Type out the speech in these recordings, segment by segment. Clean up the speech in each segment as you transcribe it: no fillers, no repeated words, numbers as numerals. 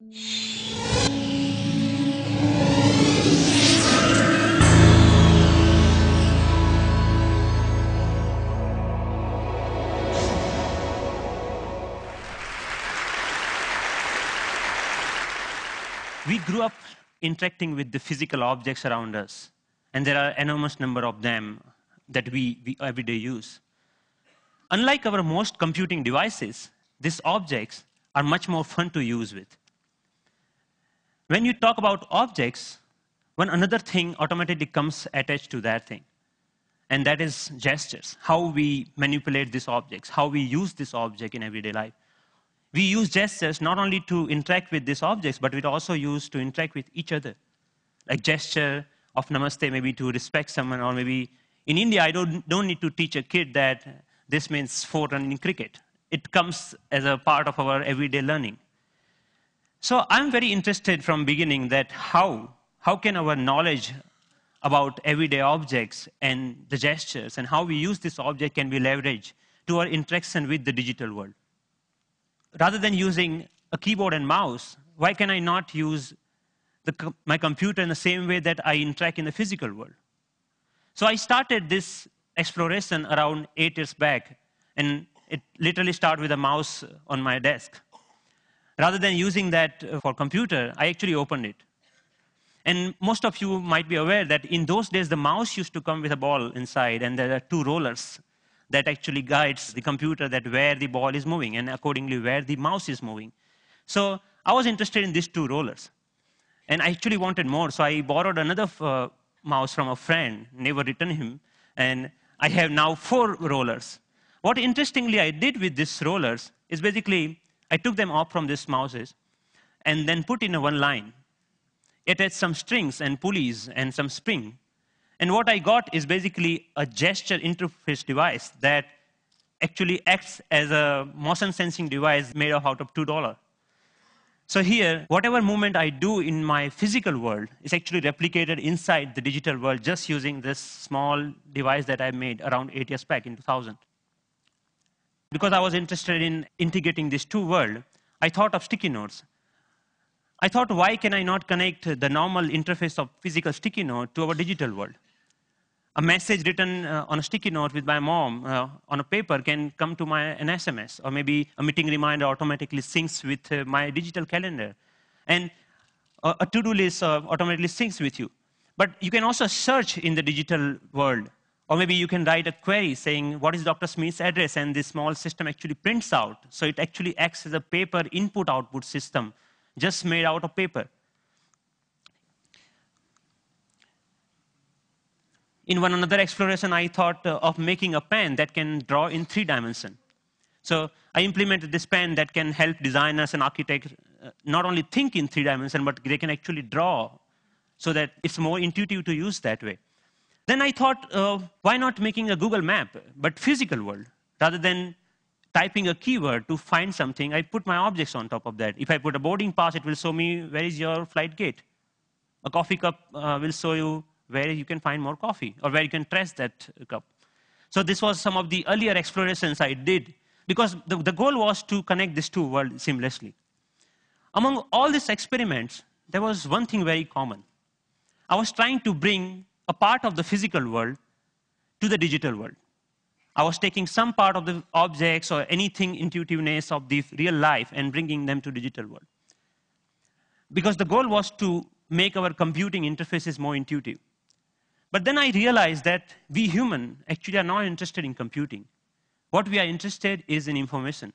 We grew up interacting with the physical objects around us, and there are enormous number of them that we every day use. Unlike our most computing devices, these objects are much more fun to use with. When you talk about objects, one another thing automatically comes attached to that thing, and that is gestures, how we manipulate these objects, how we use this object in everyday life. We use gestures not only to interact with these objects, but we also use to interact with each other. Like gesture of namaste, maybe to respect someone, or maybe in India, I don't need to teach a kid that this means 4 run in cricket. It comes as a part of our everyday learning. So I'm very interested from beginning that how can our knowledge about everyday objects and the gestures and how we use this object can be leveraged to our interaction with the digital world. Rather than using a keyboard and mouse, why can I not use my computer in the same way that I interact in the physical world? So I started this exploration around 8 years back, and it literally started with a mouse on my desk. Rather than using that for computer, I actually opened it. And most of you might be aware that in those days, the mouse used to come with a ball inside, and there are 2 rollers that actually guides the computer that where the ball is moving, and accordingly where the mouse is moving. So I was interested in these 2 rollers. And I actually wanted more, so I borrowed another mouse from a friend, never returned him, and I have now 4 rollers. What interestingly I did with these rollers is basically, I took them off from these mouses and then put in a one line. It had some strings and pulleys and some spring. And what I got is basically a gesture interface device that actually acts as a motion sensing device made out of $2. So here, whatever movement I do in my physical world is actually replicated inside the digital world just using this small device that I made around 8 years back in 2000. Because I was interested in integrating these 2 worlds, I thought of sticky notes. I thought, why can I not connect the normal interface of physical sticky note to our digital world? A message written on a sticky note with my mom on a paper can come to an SMS, or maybe a meeting reminder automatically syncs with my digital calendar. And a to-do list automatically syncs with you. But you can also search in the digital world, or maybe you can write a query saying, what is Dr. Smith's address? And this small system actually prints out. So it actually acts as a paper input-output system, just made out of paper. In one another exploration, I thought of making a pen that can draw in 3 dimensions. So I implemented this pen that can help designers and architects not only think in 3 dimensions, but they can actually draw so that it's more intuitive to use that way. Then I thought, why not making a Google map, but physical world? Rather than typing a keyword to find something, I put my objects on top of that. If I put a boarding pass, it will show me where is your flight gate. A coffee cup will show you where you can find more coffee, or where you can trace that cup. So this was some of the earlier explorations I did, because the goal was to connect these 2 worlds seamlessly. Among all these experiments, there was one thing very common. I was trying to bring a part of the physical world to the digital world. I was taking some part of the objects or anything intuitiveness of the real life and bringing them to digital world. Because the goal was to make our computing interfaces more intuitive. But then I realized that we humans actually are not interested in computing. What we are interested is in information.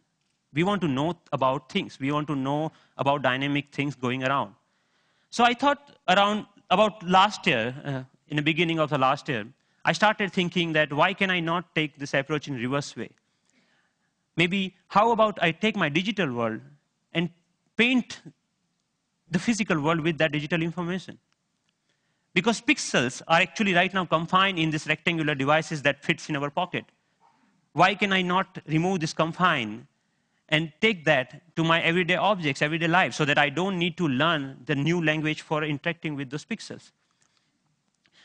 We want to know about things. We want to know about dynamic things going around. So I thought about last year, in the beginning of the last year, I started thinking that why can I not take this approach in reverse way? Maybe how about I take my digital world and paint the physical world with that digital information? Because pixels are actually right now confined in these rectangular devices that fits in our pocket. Why can I not remove this confine and take that to my everyday objects, everyday life, so that I don't need to learn the new language for interacting with those pixels?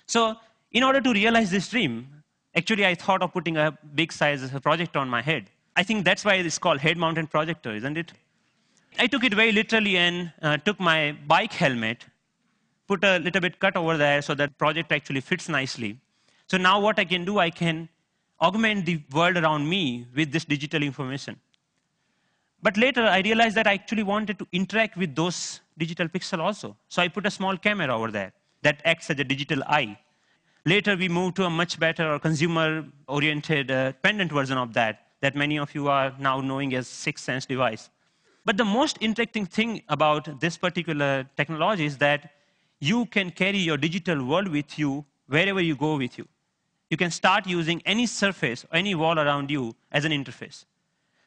So in order to realize this dream, actually I thought of putting a big size projector on my head. I think that's why it's called head-mounted projector, isn't it? I took it very literally and took my bike helmet, put a little bit cut over there so that project actually fits nicely. So now what I can do, I can augment the world around me with this digital information. But later, I realized that I actually wanted to interact with those digital pixels also. So I put a small camera over there that acts as a digital eye. Later, we moved to a much better or consumer-oriented pendant version of that many of you are now knowing as Sixth Sense device. But the most interesting thing about this particular technology is that you can carry your digital world with you wherever you go with you. You can start using any surface or any wall around you as an interface.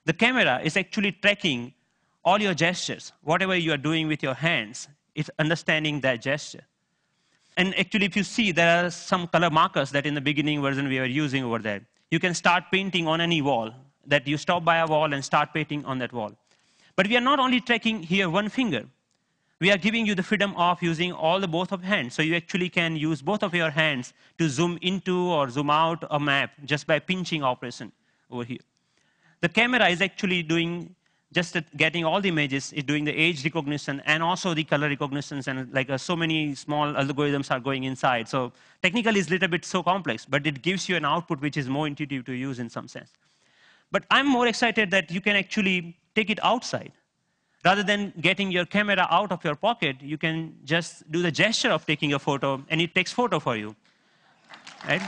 The camera is actually tracking all your gestures. Whatever you are doing with your hands, it's understanding that gesture. And actually, if you see, there are some color markers that in the beginning version we were using over there. You can start painting on any wall, that you stop by a wall and start painting on that wall. But we are not only tracking here one finger. We are giving you the freedom of using both of hands. So you actually can use both of your hands to zoom into or zoom out a map just by pinching operation over here. The camera is actually doing just getting all the images, it's doing the age recognition and also the color recognitions, and like so many small algorithms are going inside. So technically it's a little bit so complex, but it gives you an output which is more intuitive to use in some sense. But I'm more excited that you can actually take it outside. Rather than getting your camera out of your pocket, you can just do the gesture of taking a photo, and it takes photo for you. Right?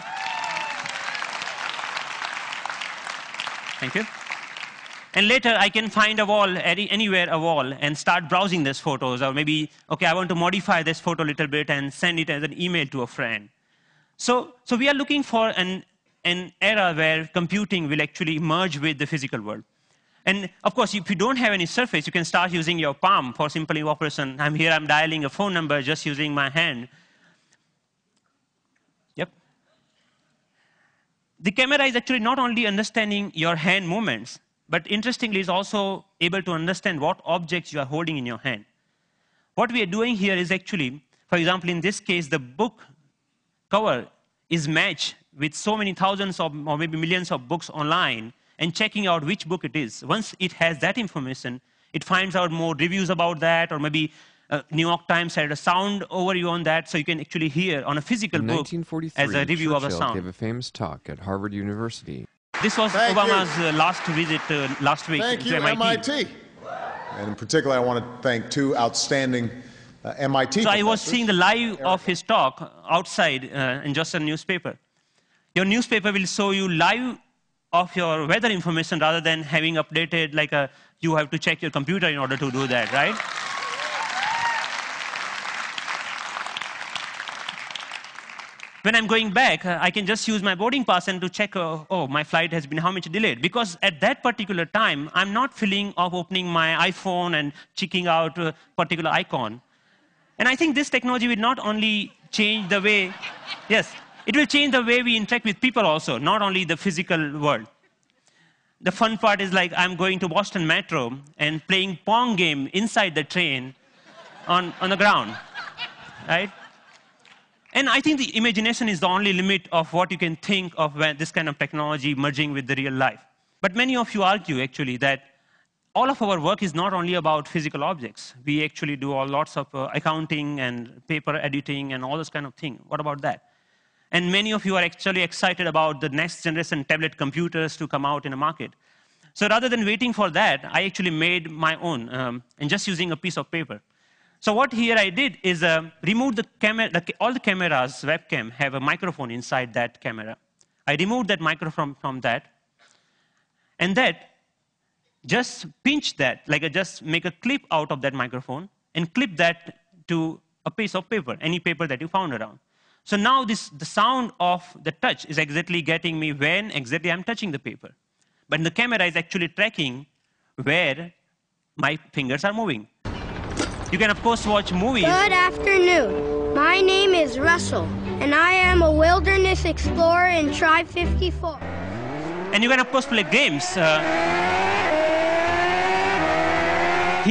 Thank you. And later, I can find a wall, anywhere a wall, and start browsing these photos. Or maybe, OK, I want to modify this photo a little bit and send it as an email to a friend. So we are looking for an era where computing will actually merge with the physical world. And of course, if you don't have any surface, you can start using your palm for simple operation. I'm here, I'm dialing a phone number just using my hand. Yep. The camera is actually not only understanding your hand movements, but interestingly, is also able to understand what objects you are holding in your hand. What we are doing here is actually, for example, in this case, the book cover is matched with so many thousands of, or maybe millions of books online, and checking out which book it is. Once it has that information, it finds out more reviews about that, or maybe New York Times had a sound overview on that, so you can actually hear on a physical book as a review of a sound. Gave a famous talk at Harvard University. This was Obama's last visit last week to MIT. And in particular, I want to thank two outstanding MIT So professors. I was seeing the live of his talk outside in just a newspaper. Your newspaper will show you live of your weather information rather than having updated like you have to check your computer in order to do that, right? When I'm going back, I can just use my boarding pass and to check, oh, my flight has been how much delayed. Because at that particular time, I'm not feeling of opening my iPhone and checking out a particular icon. And I think this technology will not only change the way, yes, it will change the way we interact with people also, not only the physical world. The fun part is like I'm going to Boston Metro and playing Pong game inside the train on the ground, right? And I think the imagination is the only limit of what you can think of when this kind of technology merging with the real life. But many of you argue, actually, that all of our work is not only about physical objects. We actually do lots of accounting and paper editing and all this kind of thing. What about that? And many of you are actually excited about the next generation tablet computers to come out in the market. So rather than waiting for that, I actually made my own, and just using a piece of paper. So what here I did is remove the camera. All the cameras, webcam, have a microphone inside that camera. I removed that microphone from that. And that, just pinch that, like just make a clip out of that microphone and clip that to a piece of paper, any paper that you found around. So now the sound of the touch is exactly getting me when exactly I'm touching the paper. But the camera is actually tracking where my fingers are moving. You can, of course, watch movies. Good afternoon. My name is Russell, and I am a wilderness explorer in Tribe 54. And you can, of course, play games. Here,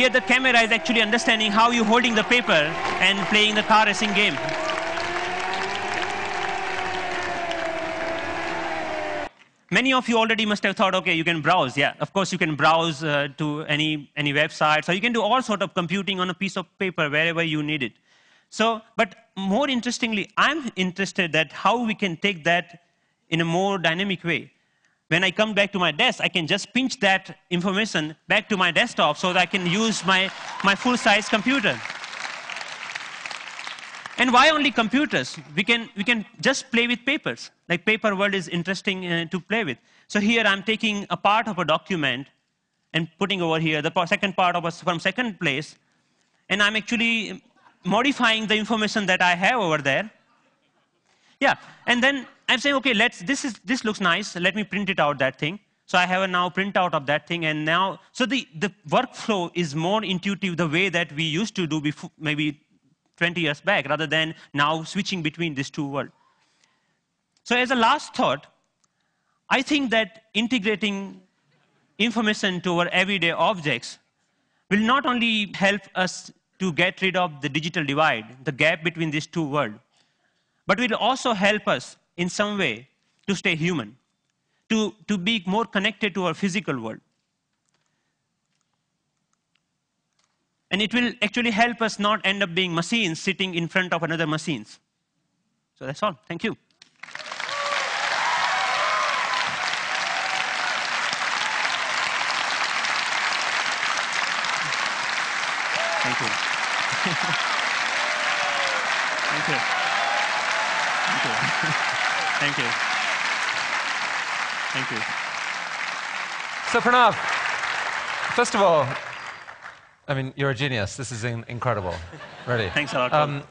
the camera is actually understanding how you're holding the paper and playing the car racing game. Many of you already must have thought, okay, you can browse. Yeah, of course you can browse to any website. So you can do all sort of computing on a piece of paper wherever you need it. So, but more interestingly, I'm interested that how we can take that in a more dynamic way. When I come back to my desk, I can just pinch that information back to my desktop so that I can use my full-size computer. And why only computers? We can just play with papers. Like paper world is interesting to play with. So here I'm taking a part of a document and putting over here the second part of from second place, and I'm actually modifying the information that I have over there. Yeah, and then I'm saying, okay, this looks nice. Let me print it out, that thing. So I have a now printout of that thing, and now, so the workflow is more intuitive the way that we used to do before, maybe 20 years back, rather than now switching between these two worlds. So as a last thought, I think that integrating information to our everyday objects will not only help us to get rid of the digital divide, the gap between these two worlds, but will also help us in some way to stay human, to be more connected to our physical world. And it will actually help us not end up being machines sitting in front of another machines. So that's all. Thank you. Thank you. Thank you. Thank you. Thank you. Thank you. So Pranav, first of all, I mean, you're a genius. This is incredible. Really. Thanks a lot.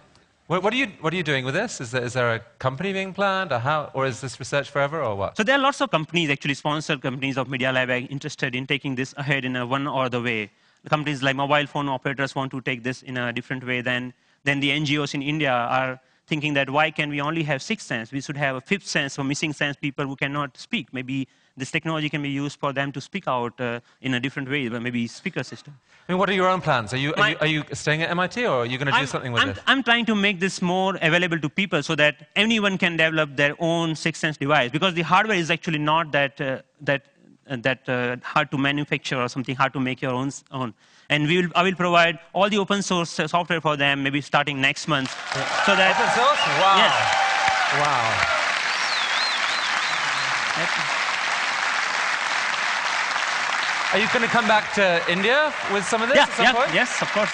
What are you doing with this? Is there a company being planned, or is this research forever, or what? So there are lots of companies, actually sponsored companies of Media Lab, interested in taking this ahead in one or the way. The companies like mobile phone operators want to take this in a different way than the NGOs in India are thinking that why can we only have sixth sense? We should have a fifth sense for missing sense people who cannot speak. Maybe this technology can be used for them to speak out in a different way, maybe speaker system. I mean, what are your own plans? Are you staying at MIT, or are you going to do something with this? I'm trying to make this more available to people so that anyone can develop their own sixth sense device, because the hardware is actually not that hard to manufacture or something hard to make your own. And I will provide all the open source software for them, maybe starting next month. So that open source? Wow. Yes. Wow. Are you going to come back to India with some of this at some point? Yes, of course.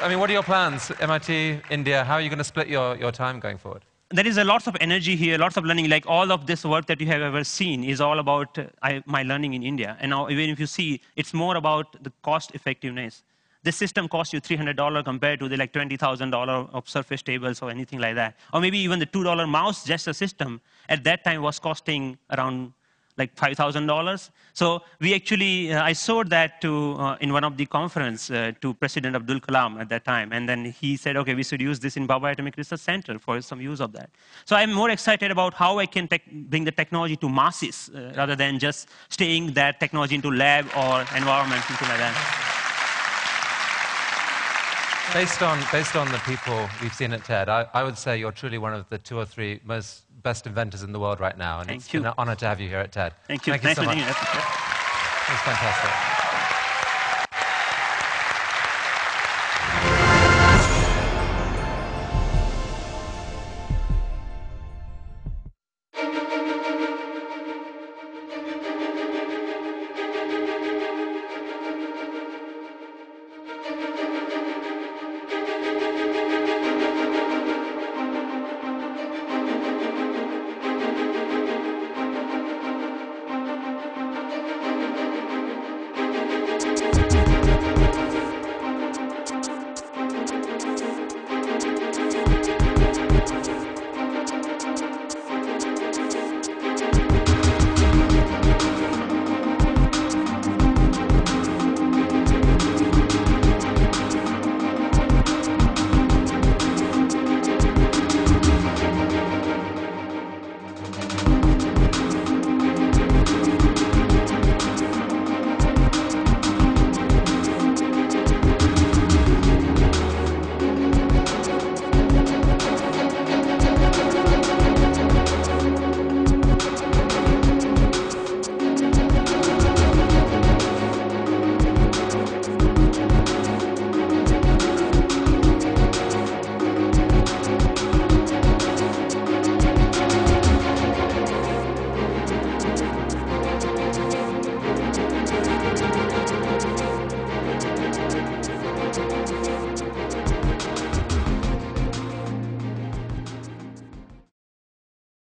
I mean, what are your plans? MIT, India, how are you going to split your time going forward? There is a lots of energy here, lots of learning. Like all of this work that you have ever seen is all about my learning in India. And now, even if you see, it's more about the cost effectiveness. This system costs you $300 compared to the like $20,000 of Surface tables or anything like that. Or maybe even the $2 mouse gesture system at that time was costing around like $5,000. So we actually, I showed that to, in one of the conference to President Abdul Kalam at that time. And then he said, okay, we should use this in Bhabha Atomic Research Center for some use of that. So I'm more excited about how I can bring the technology to masses rather than just staying that technology into lab or environment, something like that. Based on the people we've seen at TED, I would say you're truly one of the 2 or 3 best inventors in the world right now. And it's been an honor to have you here at TED. Thank you. Thank you so much. Nice meeting you. It was fantastic.